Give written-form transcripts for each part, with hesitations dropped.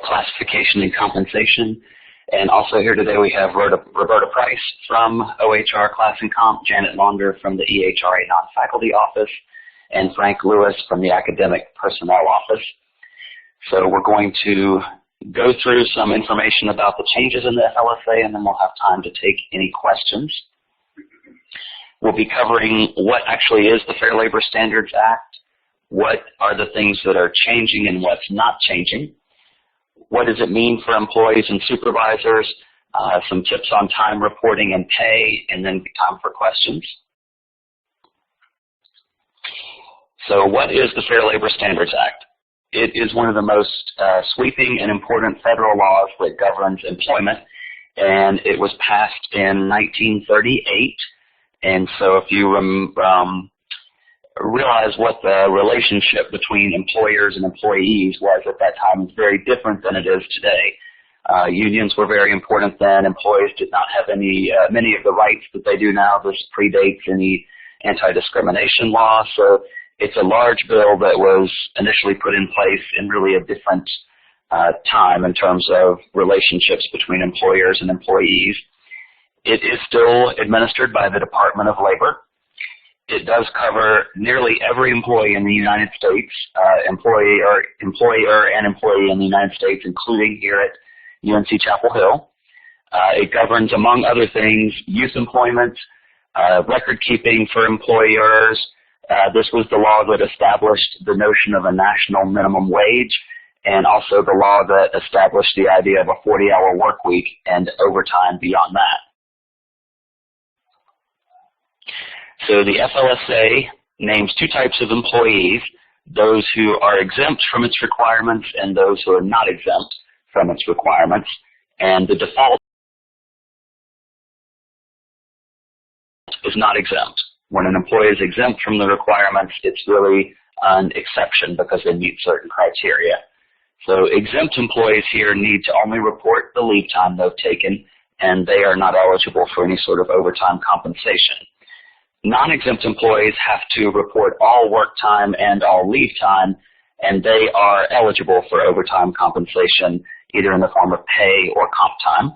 classification and compensation. And also here today we have Roberta Price from OHR Class and Comp, Janet Launder from the EHRA Non-Faculty Office, and Frank Lewis from the Academic Personnel Office. So we're going to go through some information about the changes in the FLSA, and then we'll have time to take any questions. We'll be covering what actually is the Fair Labor Standards Act, what are the things that are changing and what's not changing, what does it mean for employees and supervisors, some tips on time reporting and pay, and then time for questions. So what is the Fair Labor Standards Act? It is one of the most sweeping and important federal laws that governs employment, and it was passed in 1938. And so if you realize what the relationship between employers and employees was at that time, it's very different than it is today. Unions were very important then. Employees did not have many of the rights that they do now. This predates any anti-discrimination law. So it's a large bill that was initially put in place in really a different time in terms of relationships between employers and employees. It is still administered by the Department of Labor. It does cover nearly every employee in the United States, employer and employee in the United States, including here at UNC Chapel Hill. It governs, among other things, youth employment, record keeping for employers. This was the law that established the notion of a national minimum wage, and also the law that established the idea of a 40-hour work week and overtime beyond that. So the FLSA names two types of employees, those who are exempt from its requirements and those who are not exempt from its requirements. And the default is not exempt. When an employee is exempt from the requirements, it's really an exception because they meet certain criteria. So exempt employees here need to only report the leave time they've taken, and they are not eligible for any sort of overtime compensation. Non-exempt employees have to report all work time and all leave time, and they are eligible for overtime compensation either in the form of pay or comp time.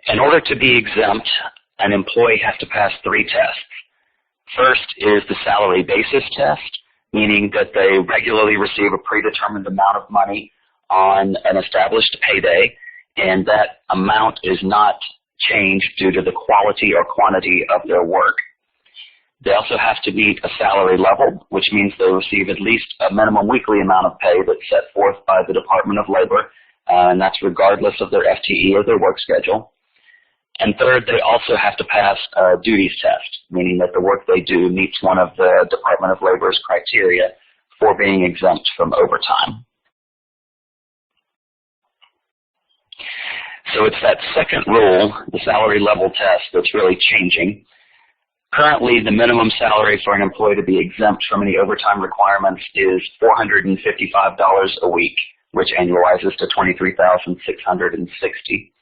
In order to be exempt, an employee has to pass three tests. First is the salary basis test, meaning that they regularly receive a predetermined amount of money on an established payday, and that amount is not changed due to the quality or quantity of their work. They also have to meet a salary level, which means they receive at least a minimum weekly amount of pay that's set forth by the Department of Labor, and that's regardless of their FTE or their work schedule. And third, they also have to pass a duties test, meaning that the work they do meets one of the Department of Labor's criteria for being exempt from overtime. So it's that second rule, the salary level test, that's really changing. Currently, the minimum salary for an employee to be exempt from any overtime requirements is $455 a week, which annualizes to $23,660.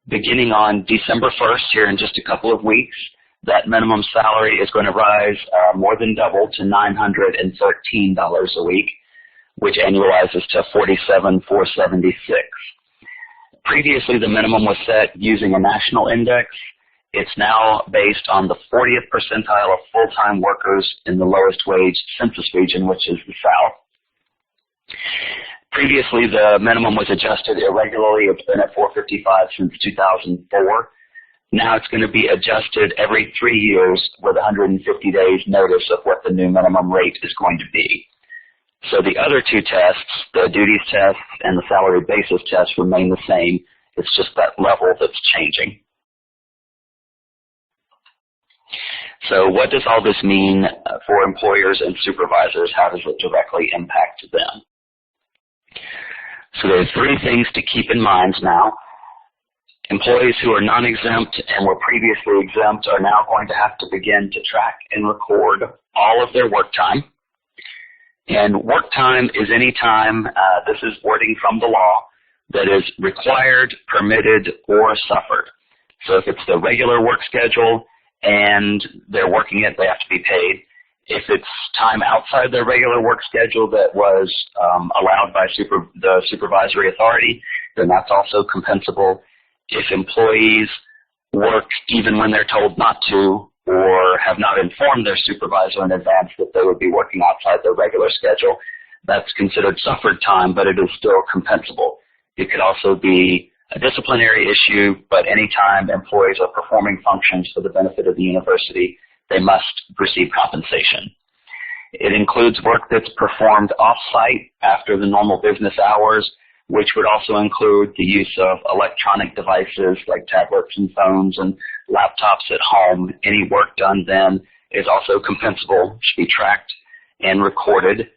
Beginning on December 1st, here in just a couple of weeks, that minimum salary is going to rise more than double to $913 a week, which annualizes to $47,476. Previously, the minimum was set using a national index. It's now based on the 40th percentile of full-time workers in the lowest wage census region, which is the South. Previously, the minimum was adjusted irregularly. It's been at $455 since 2004. Now it's going to be adjusted every 3 years with 150 days notice of what the new minimum rate is going to be. So the other two tests, the duties test and the salary basis test, remain the same. It's just that level that's changing. So what does all this mean for employers and supervisors? How does it directly impact them? So there's three things to keep in mind now. Employees who are non-exempt and were previously exempt are now going to have to begin to track and record all of their work time. And work time is any time, this is wording from the law, that is required, permitted, or suffered. So if it's the regular work schedule and they're working it, they have to be paid. If it's time outside their regular work schedule that was allowed by the supervisory authority, then that's also compensable. If employees work even when they're told not to or have not informed their supervisor in advance that they would be working outside their regular schedule, that's considered suffered time, but it is still compensable. It could also be a disciplinary issue, but anytime employees are performing functions for the benefit of the university, they must receive compensation. It includes work that's performed off-site after the normal business hours, which would also include the use of electronic devices like tablets and phones and laptops at home. Any work done then is also compensable, should be tracked and recorded.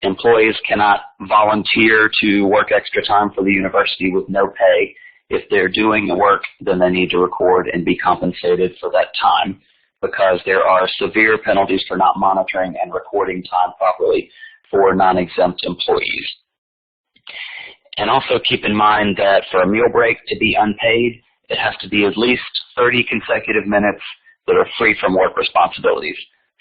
Employees cannot volunteer to work extra time for the university with no pay. If they're doing the work, then they need to record and be compensated for that time, because there are severe penalties for not monitoring and recording time properly for non-exempt employees. And also keep in mind that for a meal break to be unpaid, it has to be at least 30 consecutive minutes that are free from work responsibilities.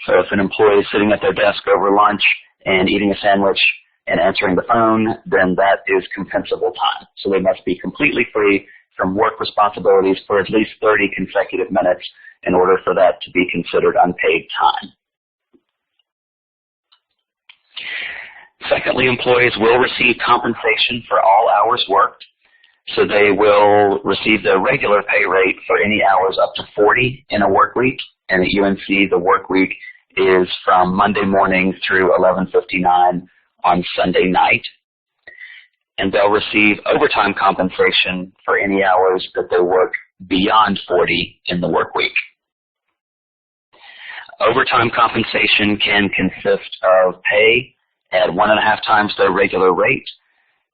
So if an employee is sitting at their desk over lunch and eating a sandwich and answering the phone, then that is compensable time. So they must be completely free from work responsibilities for at least 30 consecutive minutes in order for that to be considered unpaid time. Secondly, employees will receive compensation for all hours worked. So they will receive their regular pay rate for any hours up to 40 in a work week. And at UNC, the work week is from Monday morning through 11:59 on Sunday night. And they'll receive overtime compensation for any hours that they work beyond 40 in the work week. Overtime compensation can consist of pay at 1.5 times their regular rate.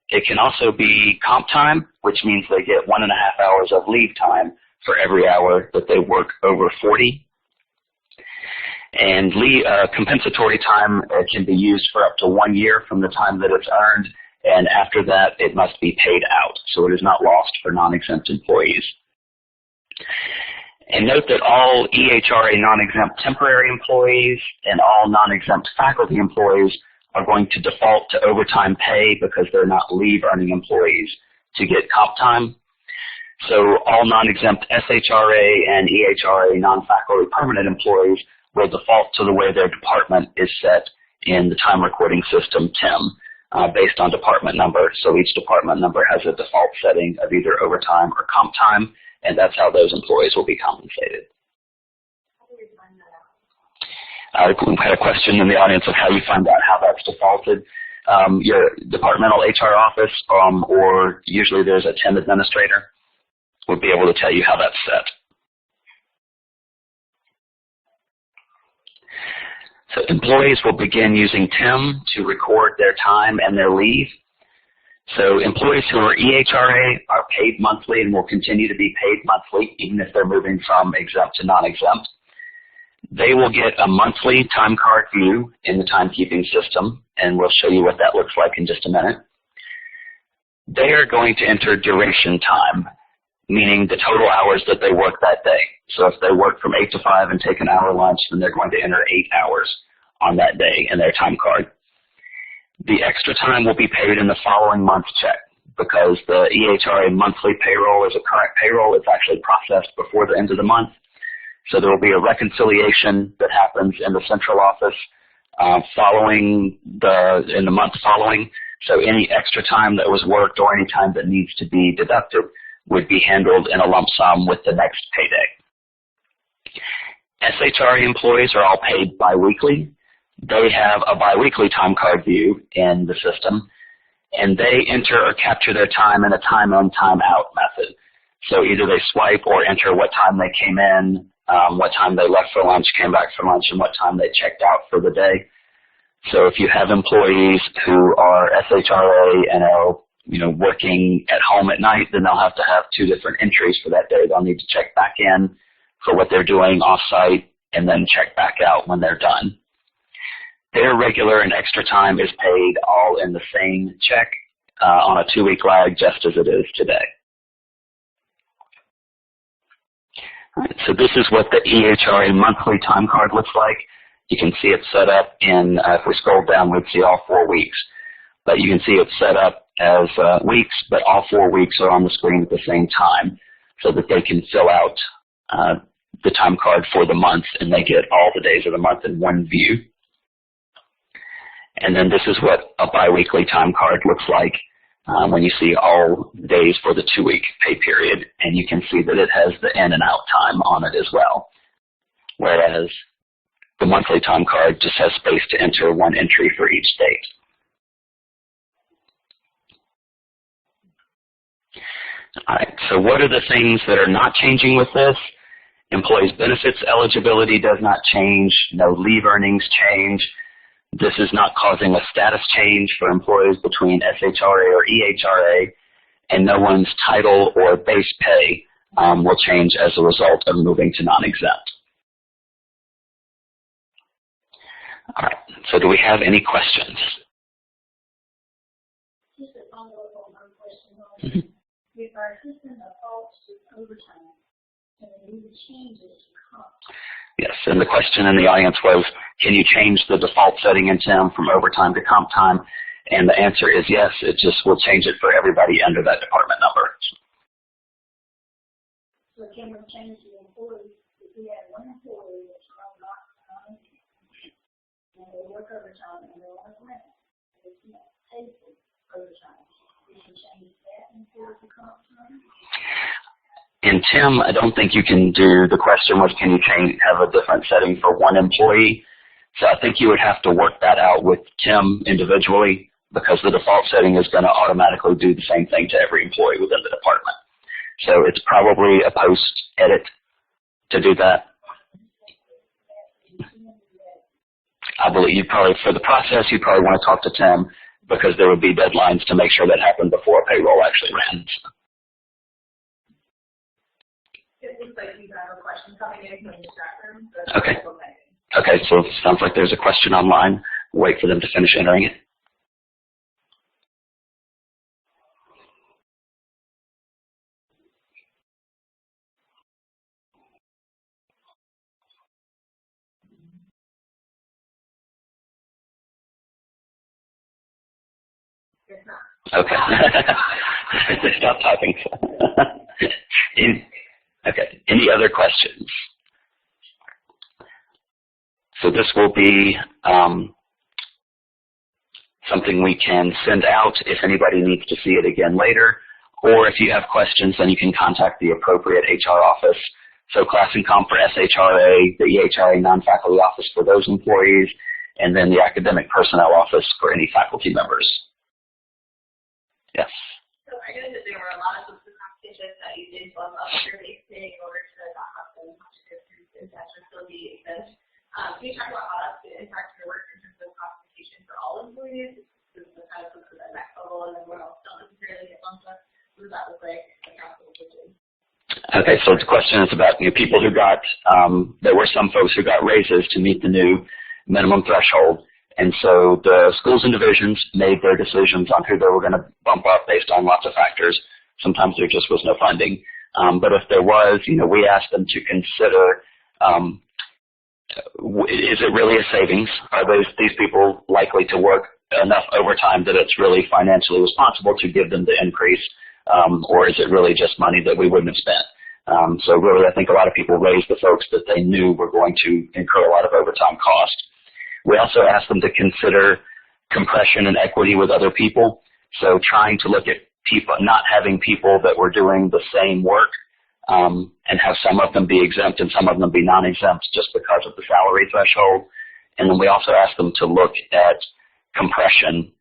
It can also be comp time, which means they get 1.5 hours of leave time for every hour that they work over 40. And compensatory time can be used for up to 1 year from the time that it's earned, and after that it must be paid out, so it is not lost for non-exempt employees. And note that all EHRA non-exempt temporary employees and all non-exempt faculty employees are going to default to overtime pay because they're not leave-earning employees to get comp time. So all non-exempt SHRA and EHRA non-faculty permanent employees will default to the way their department is set in the time recording system, TIM, based on department number. So each department number has a default setting of either overtime or comp time, and that's how those employees will be compensated. We had a question in the audience of how you find out how that's defaulted. Your departmental HR office, or usually there's a TIM administrator, would be able to tell you how that's set. So employees will begin using TIM to record their time and their leave. So employees who are EHRA are paid monthly and will continue to be paid monthly even if they're moving from exempt to non-exempt. They will get a monthly time card view in the timekeeping system, and we'll show you what that looks like in just a minute. They are going to enter duration time, meaning the total hours that they work that day. So if they work from 8 to 5 and take an hour lunch, then they're going to enter 8 hours on that day in their time card. The extra time will be paid in the following month's check because the EHRA monthly payroll is a current payroll. It's actually processed before the end of the month. So there will be a reconciliation that happens in the central office in the month following. So any extra time that was worked or any time that needs to be deducted would be handled in a lump sum with the next payday. SHRA employees are all paid biweekly. They have a biweekly time card view in the system, and they enter or capture their time in a time in, time out method. So either they swipe or enter what time they came in, what time they left for lunch, came back for lunch, and what time they checked out for the day. So if you have employees who are SHRA and are working at home at night, then they'll have to have 2 different entries for that day. They'll need to check back in for what they're doing off-site and then check back out when they're done. Their regular and extra time is paid all in the same check on a 2-week lag, just as it is today. All right, so this is what the EHRA monthly time card looks like. You can see it set up in, if we scroll down, we'd see all 4 weeks. But you can see it's set up as weeks, but all 4 weeks are on the screen at the same time so that they can fill out the time card for the month, and they get all the days of the month in one view. And then this is what a biweekly time card looks like when you see all days for the 2-week pay period, and you can see that it has the in and out time on it as well. Whereas the monthly time card just has space to enter 1 entry for each date. All right, so what are the things that are not changing with this? Employees' benefits eligibility does not change. No leave earnings change. This is not causing a status change for employees between SHRA or EHRA, and no one's title or base pay will change as a result of moving to non-exempt. All right, so do we have any questions? Just a follow-up on one question. If our system defaults to overtime, can we change it to comp? Yes, and the question in the audience was, can you change the default setting in TIM from overtime to comp time? And the answer is yes, it just will change it for everybody under that department number. So can we change the employees? If we have one employee that's not and they work overtime and they're on rent, and it's not paid for overtime, we can change that employee to comp time? In TIM, I don't think you can do, the question was, can you have a different setting for one employee? So I think you would have to work that out with TIM individually, because the default setting is going to automatically do the same thing to every employee within the department. So it's probably a post-edit to do that. I believe you probably, for the process, you probably want to talk to TIM, because there would be deadlines to make sure that happened before payroll actually ran. It looks like you have a question coming in from the chat room. So okay. Okay, so it sounds like there's a question online. We'll wait for them to finish entering it. Okay. Stop typing. Okay. Any other questions? So this will be something we can send out if anybody needs to see it again later, or if you have questions, then you can contact the appropriate HR office. So Class and Comp for SHRA, the EHRA non-faculty office for those employees, and then the Academic Personnel office for any faculty members. Yes. So I know that there were a lot of competitions that you did bump up your base pay in order to not have to exemptions still be exempt. Can you talk about how that's going to impact your work in terms of compensation for all employees? This is kind of to that next level, and then what else don't necessarily get bumped up? What does that look like? Okay, so the question is about people who got, there were some folks who got raises to meet the new minimum threshold. And so the schools and divisions made their decisions on who they were going to bump up based on lots of factors. Sometimes there just was no funding. But if there was, we asked them to consider, is it really a savings? Are these people likely to work enough overtime that it's really financially responsible to give them the increase? Or is it really just money that we wouldn't have spent? So really, I think a lot of people raised the folks that they knew were going to incur a lot of overtime cost. We also asked them to consider compression and equity with other people. So trying to look at people, not having people that were doing the same work and have some of them be exempt and some of them be non-exempt just because of the salary threshold. And then we also asked them to look at compression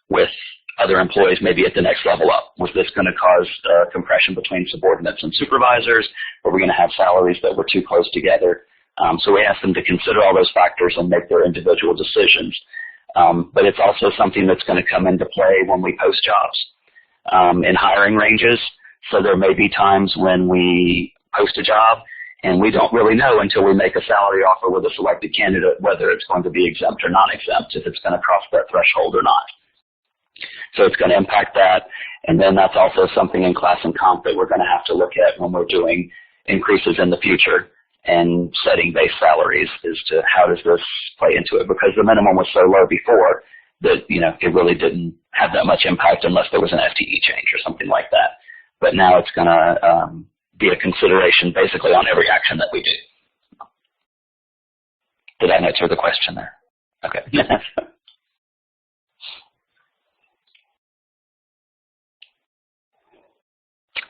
with other employees maybe at the next level up. Was this going to cause compression between subordinates and supervisors? Were we going to have salaries that were too close together? So we asked them to consider all those factors and make their individual decisions. But it's also something that's going to come into play when we post jobs in hiring ranges. So there may be times when we post a job and we don't really know until we make a salary offer with a selected candidate whether it's going to be exempt or non-exempt, if it's going to cross that threshold or not. So it's going to impact that. And then that's also something in Class and Comp that we're going to have to look at when we're doing increases in the future. and setting base salaries as to how does this play into it, because the minimum was so low before that, it really didn't have that much impact unless there was an FTE change or something like that. But now it's going to be a consideration basically on every action that we do. Did I answer the question there? Okay.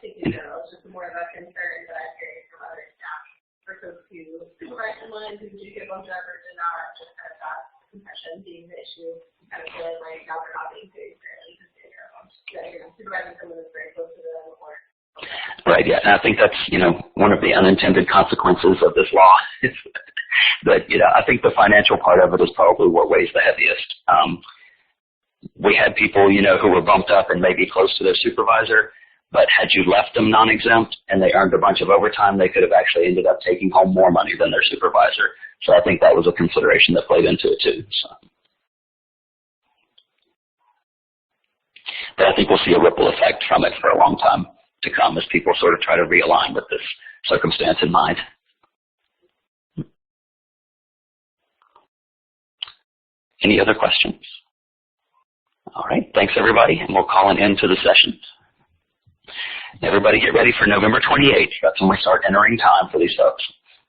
In general, it's just more of a concern that I've heard from other staff for folks who supervise someone who do get bumped up or did not, just kind of that compression being the issue, kind of feeling like now they're not being paid fairly because they're supervising someone that's very close to them or. Right, yeah, and I think that's, one of the unintended consequences of this law is that, I think the financial part of it is probably what weighs the heaviest. We had people, who were bumped up and maybe close to their supervisor, but had you left them non-exempt and they earned a bunch of overtime, they could have actually ended up taking home more money than their supervisor. So I think that was a consideration that played into it too. So. But I think we'll see a ripple effect from it for a long time to come as people sort of try to realign with this circumstance in mind. Any other questions? All right, thanks everybody, and we'll call an end to the session. Everybody get ready for November 28th. That's when we start entering time for these folks.